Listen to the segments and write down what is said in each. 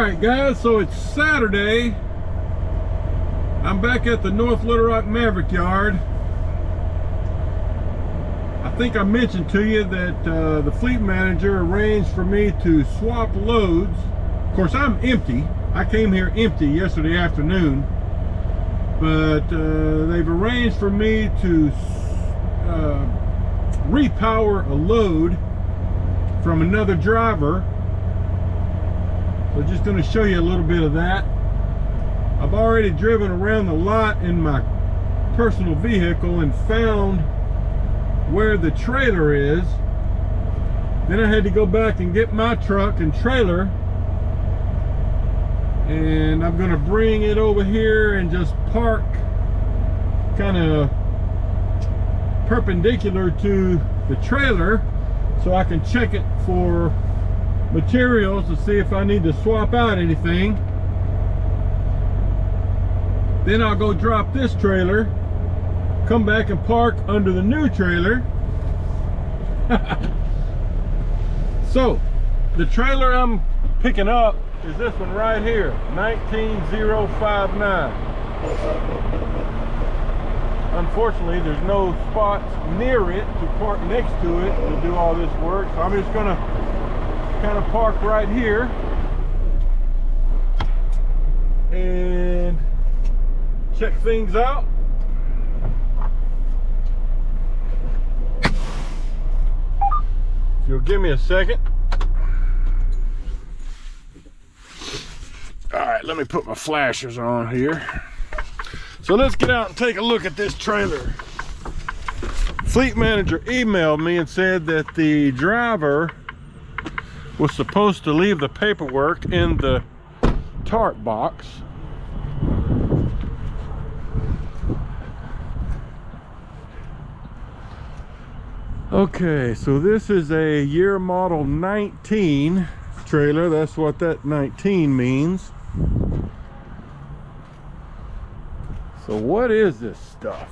Alright guys, so it's Saturday. I'm back at the North Little Rock Maverick yard. I think I mentioned to you that the fleet manager arranged for me to swap loads. Of course, I'm empty. I came here empty yesterday afternoon. But they've arranged for me to repower a load from another driver. So just going to show you a little bit of that. I've already driven around the lot in my personal vehicle and found where the trailer is. Then I had to go back and get my truck and trailer, and I'm going to bring it over here and just park kind of perpendicular to the trailer so I can check it for materials to see if I need to swap out anything. Then I'll go drop this trailer, come back and park under the new trailer. So the trailer I'm picking up is this one right here, 19059. Unfortunately, there's no spots near it to park next to it to do all this work, so I'm just gonna kind of park right here and check things out. If you'll give me a second. All right, let me put my flashers on here. So let's get out and take a look at this trailer. Fleet manager emailed me and said that the driver was supposed to leave the paperwork in the tarp box. Okay, so this is a year model 19 trailer. That's what that 19 means. So what is this stuff?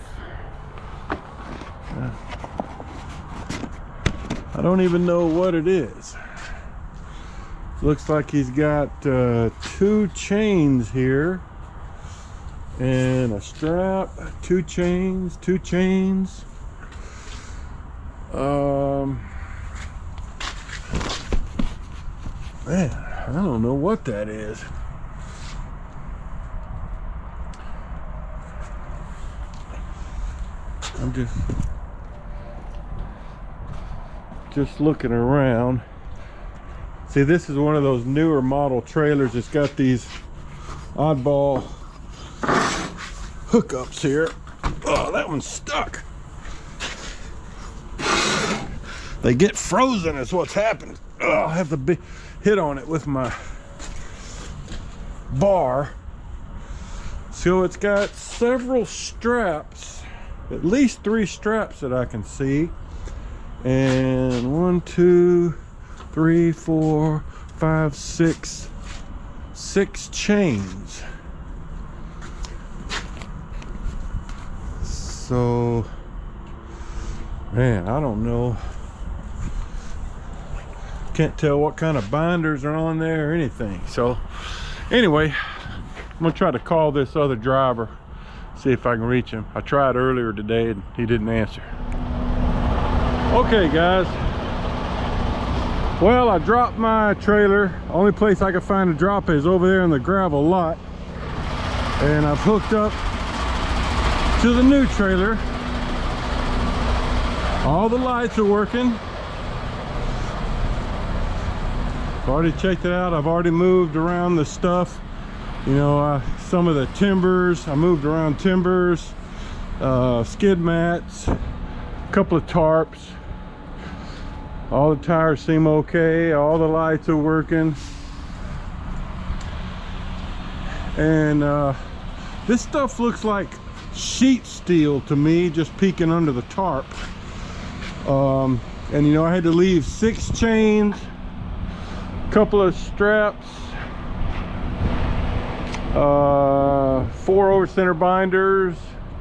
I don't even know what it is. Looks like he's got 2 chains here and a strap, 2 chains. Man, I don't know what that is. I'm just looking around. See, this is one of those newer model trailers. It's got these oddball hookups here. Oh, that one's stuck. They get frozen is what's happened. Oh, I'll have to hit on it with my bar. So it's got several straps, at least 3 straps that I can see. And 1, 2, 3, 4, 5, 6 chains. So, man, I don't know. Can't tell what kind of binders are on there or anything. So anyway, I'm gonna try to call this other driver, see if I can reach him. I tried earlier today and he didn't answer. Okay guys, well, I dropped my trailer. Only place I could find to drop it is over there in the gravel lot, and I've hooked up to the new trailer. All the lights are working. I've already checked it out. I've already moved around the stuff, you know, some of the timbers. I moved around timbers, skid mats, a couple of tarps. All the tires seem okay. All the lights are working. And this stuff looks like sheet steel to me, just peeking under the tarp. And you know, I had to leave 6 chains, couple of straps, 4 over center binders,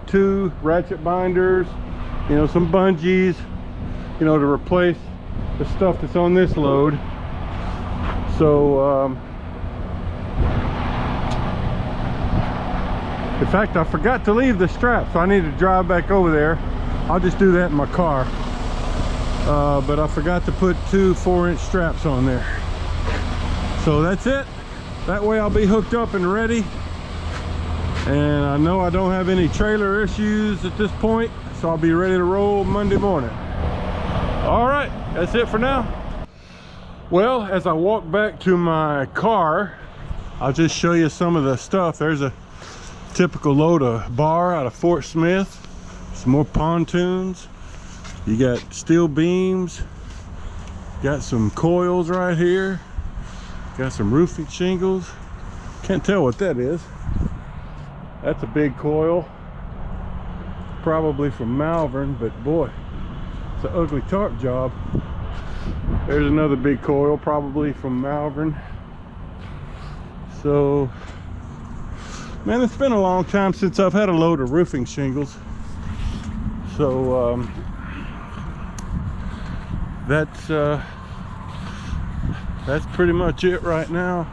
2 ratchet binders, you know, some bungees, you know, to replace the stuff that's on this load. So In fact, I forgot to leave the strap, so I need to drive back over there. I'll just do that in my car. But I forgot to put 2 4-inch straps on there. So that's it. That way I'll be hooked up and ready. And I know I don't have any trailer issues at this point, so I'll be ready to roll Monday morning. All right, that's it for now. Well, as I walk back to my car, I'll just show you some of the stuff. There's a typical load of bar out of Fort Smith, some more pontoons. You got steel beams, got some coils right here, got some roofing shingles. Can't tell what that is. That's a big coil, probably from Malvern, but boy, it's an ugly tarp job. There's another big coil, probably from Malvern. So, man, it's been a long time since I've had a load of roofing shingles. So, that's pretty much it right now.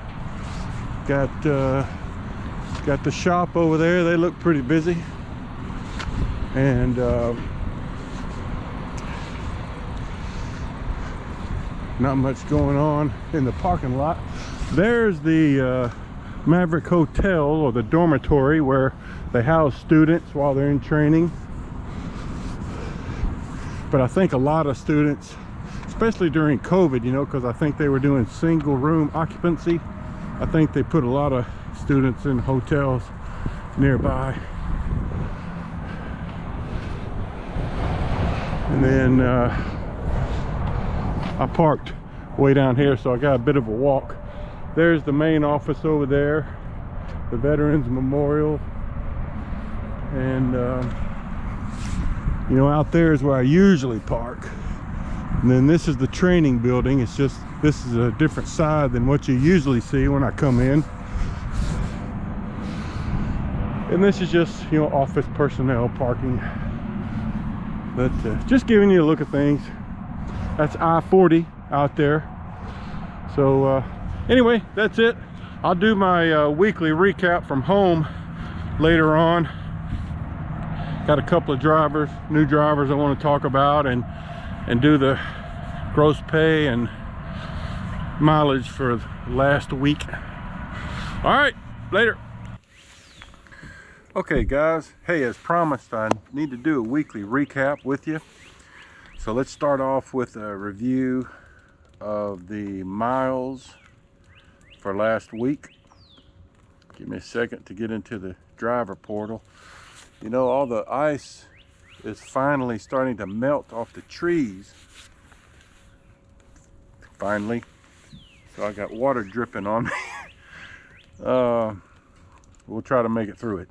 Got the shop over there. They look pretty busy. And not much going on in the parking lot. There's the Maverick Hotel, or the dormitory where they house students while they're in training. But I think a lot of students, especially during COVID, you know, because I think they were doing single room occupancy, I think they put a lot of students in hotels nearby. And then I parked way down here, so I got a bit of a walk. There's the main office over there, the Veterans Memorial. And you know, out there is where I usually park. And then this is the training building. It's just, this is a different side than what you usually see when I come in. And this is just, you know, office personnel parking. But just giving you a look at things. That's I-40 out there. So anyway, that's it. I'll do my weekly recap from home later on. Got a couple of drivers, new drivers I want to talk about, and do the gross pay and mileage for last week. All right, later. Okay guys, hey, as promised, I need to do a weekly recap with you. So let's start off with a review of the miles for last week. Give me a second to get into the driver portal. You know, all the ice is finally starting to melt off the trees. Finally. So I got water dripping on me. We'll try to make it through it.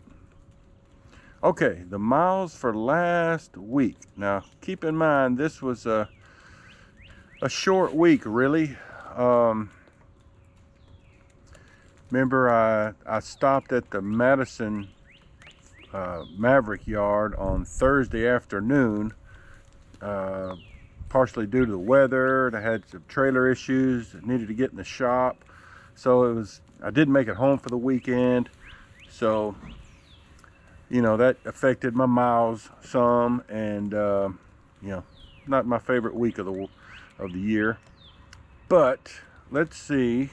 Okay, the miles for last week. Now, keep in mind, this was a short week, really. Remember, I stopped at the Madison Maverick yard on Thursday afternoon, partially due to the weather. I had some trailer issues that needed to get in the shop, so I didn't make it home for the weekend. So, you know, that affected my miles some, and you know, not my favorite week of the year. But let's see.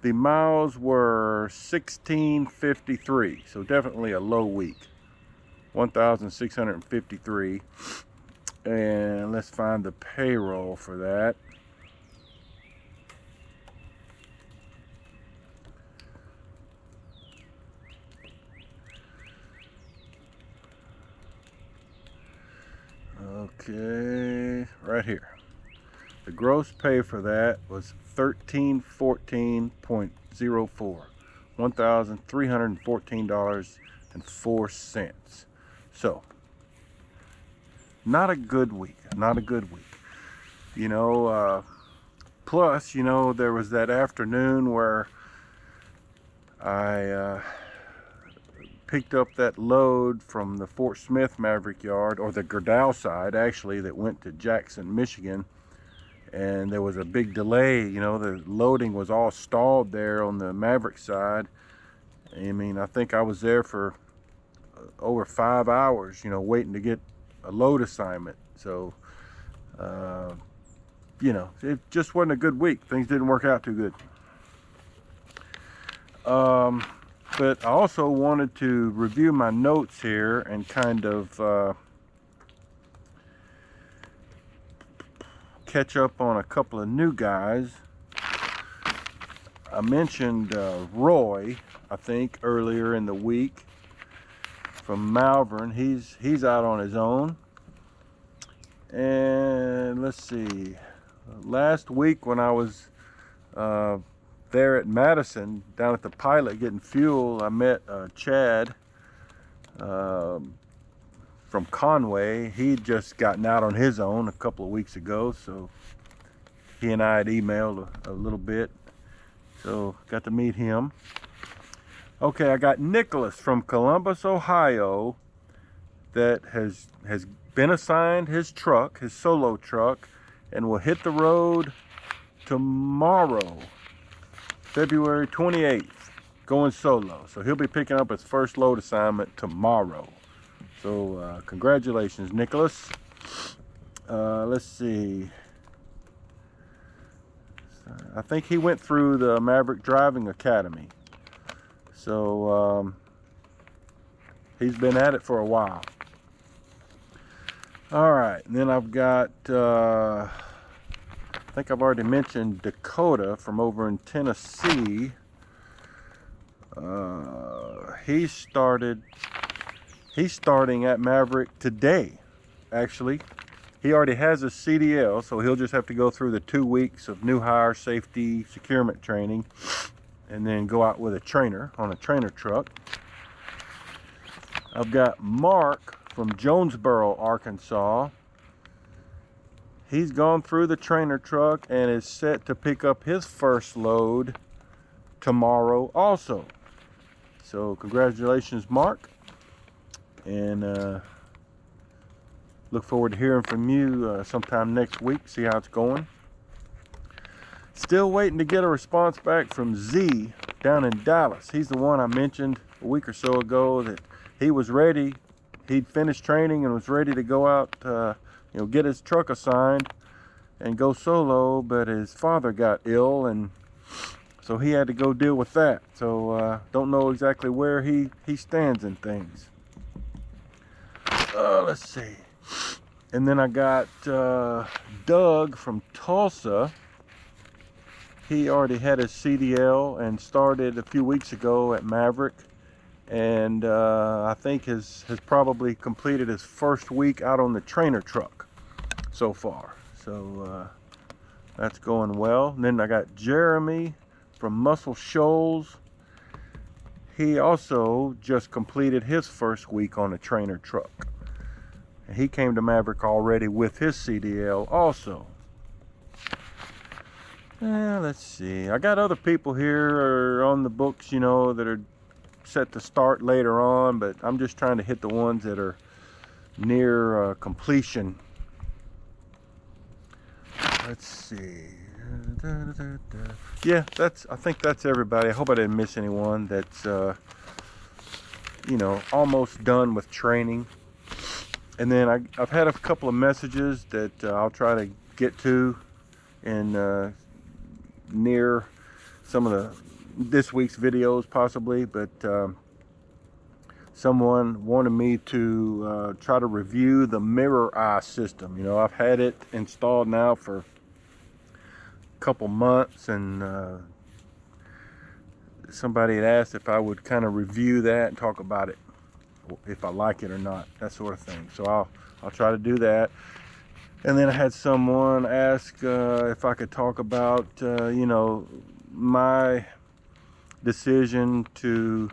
The miles were 1,653, so definitely a low week. 1,653. And let's find the payroll for that. Okay, right here. The gross pay for that was $1,314.04, $1,314.04. So, not a good week. Not a good week. You know, plus, you know, there was that afternoon where I picked up that load from the Fort Smith Maverick yard, or the Gerdau side actually, that went to Jackson, Michigan. And there was a big delay. You know, the loading was all stalled there on the Maverick side, I mean, I think I was there for over 5 hours, you know, waiting to get a load assignment. So, you know, it just wasn't a good week. Things didn't work out too good. But I also wanted to review my notes here and kind of catch up on a couple of new guys. I mentioned Roy, I think, earlier in the week from Malvern. He's out on his own. And let's see, last week when I was there at Madison, down at the Pilot getting fuel, I met Chad from Conway. He'd just gotten out on his own a couple of weeks ago, so he and I had emailed a little bit, so got to meet him. Okay, I got Nicholas from Columbus, Ohio, that has been assigned his truck, his solo truck, and will hit the road tomorrow, February 28th, going solo. So he'll be picking up his first load assignment tomorrow. So congratulations, Nicholas. Let's see. I think he went through the Maverick Driving Academy. So he's been at it for a while. All right, and then I've got, I think I've already mentioned Dakota from over in Tennessee. He's starting at Maverick today, actually. He already has a CDL, so he'll just have to go through the 2 weeks of new hire safety securement training and then go out with a trainer on a trainer truck. I've got Mark from Jonesboro, Arkansas. He's gone through the trainer truck and is set to pick up his first load tomorrow also. So congratulations, Mark, and look forward to hearing from you sometime next week, see how it's going. Still waiting to get a response back from Z down in Dallas. He's the one I mentioned a week or so ago that he was ready. He'd finished training and was ready to go out, you know, get his truck assigned and go solo, but his father got ill, and so he had to go deal with that. So don't know exactly where he stands in things. Let's see. And then I got Doug from Tulsa. He already had his CDL and started a few weeks ago at Maverick, and I think has probably completed his first week out on the trainer truck so far. So that's going well. And then I got Jeremy from Muscle Shoals. He also just completed his first week on a trainer truck. And he came to Maverick already with his CDL also. Let's see. I got other people here on the books, you know, that are set to start later on, but I'm just trying to hit the ones that are near completion. Let's see. Yeah, I think that's everybody. I hope I didn't miss anyone that's you know, almost done with training. And then I've had a couple of messages that I'll try to get to in near some of this week's videos possibly, but someone wanted me to try to review the mirror eye system. You know, I've had it installed now for a couple months, and somebody had asked if I would kind of review that and talk about it, if I like it or not, that sort of thing. So I'll try to do that. And then I had someone ask if I could talk about you know, my decision to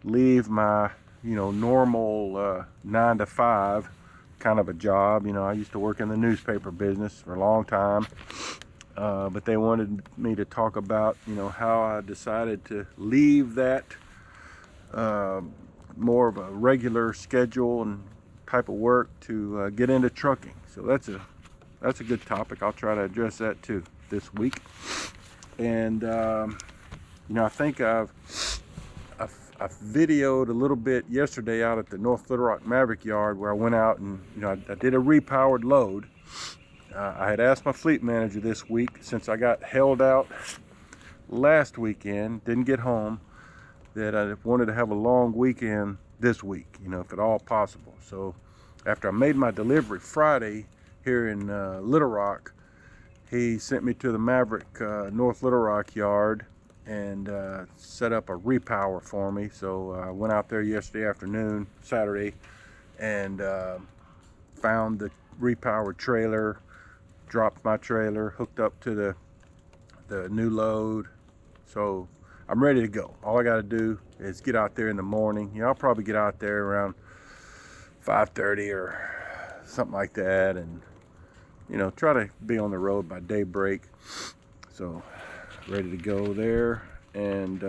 leave my, you know, normal 9 to 5 kind of a job. You know, I used to work in the newspaper business for a long time, but they wanted me to talk about, you know, how I decided to leave that more of a regular schedule and type of work to get into trucking. So that's a good topic. I'll try to address that too this week. And you know, I think I've I videoed a little bit yesterday out at the North Little Rock Maverick yard, where I went out and, you know, I did a repowered load. I had asked my fleet manager this week, since I got held out last weekend, didn't get home, that I wanted to have a long weekend this week, you know, if at all possible. So after I made my delivery Friday here in Little Rock, he sent me to the Maverick North Little Rock yard and set up a repower for me. So I went out there yesterday afternoon, Saturday, and found the repowered trailer, dropped my trailer, hooked up to the new load. So I'm ready to go. All I got to do is get out there in the morning. You know, I'll probably get out there around 5:30 or something like that, and, you know, try to be on the road by daybreak. So ready to go there. And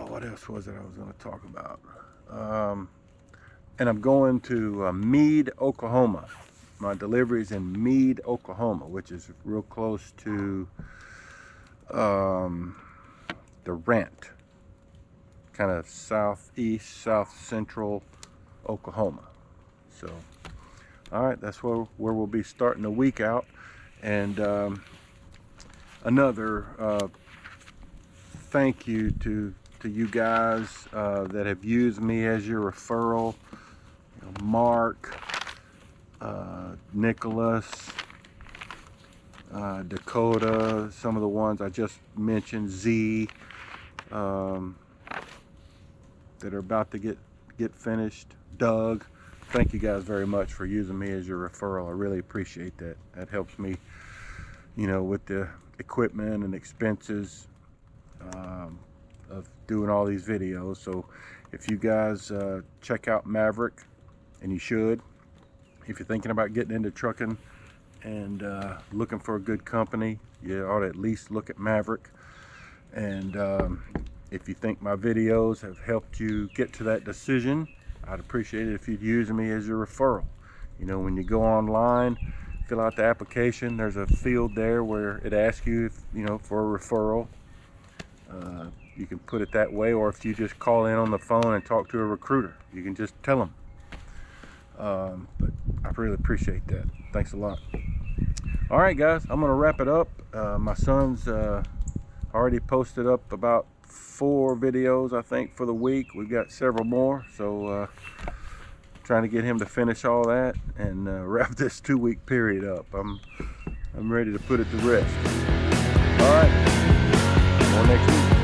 what else was it I was going to talk about? And I'm going to Meade, Oklahoma. My delivery is in Meade, Oklahoma, which is real close to the Rent, kind of southeast, south central Oklahoma. So, all right, that's where we'll be starting the week out. And another thank you to you guys that have used me as your referral. You know, Mark, Nicholas, Dakota, some of the ones I just mentioned, Z, that are about to get finished, Doug. Thank you guys very much for using me as your referral. I really appreciate that. That helps me, you know, with the equipment and expenses of doing all these videos. So if you guys check out Maverick, and you should, if you're thinking about getting into trucking and looking for a good company, you ought to at least look at Maverick. And if you think my videos have helped you get to that decision, I'd appreciate it if you'd use me as your referral. You know, when you go online, fill out the application, there's a field there where it asks you, if, you know, for a referral. You can put it that way, or if you just call in on the phone and talk to a recruiter, you can just tell them. But I really appreciate that. Thanks a lot. All right, guys, I'm gonna wrap it up. My son's already posted up about 4 videos, I think, for the week. We've got several more, so trying to get him to finish all that and wrap this 2-week period up. I'm ready to put it to rest. All right, on next week.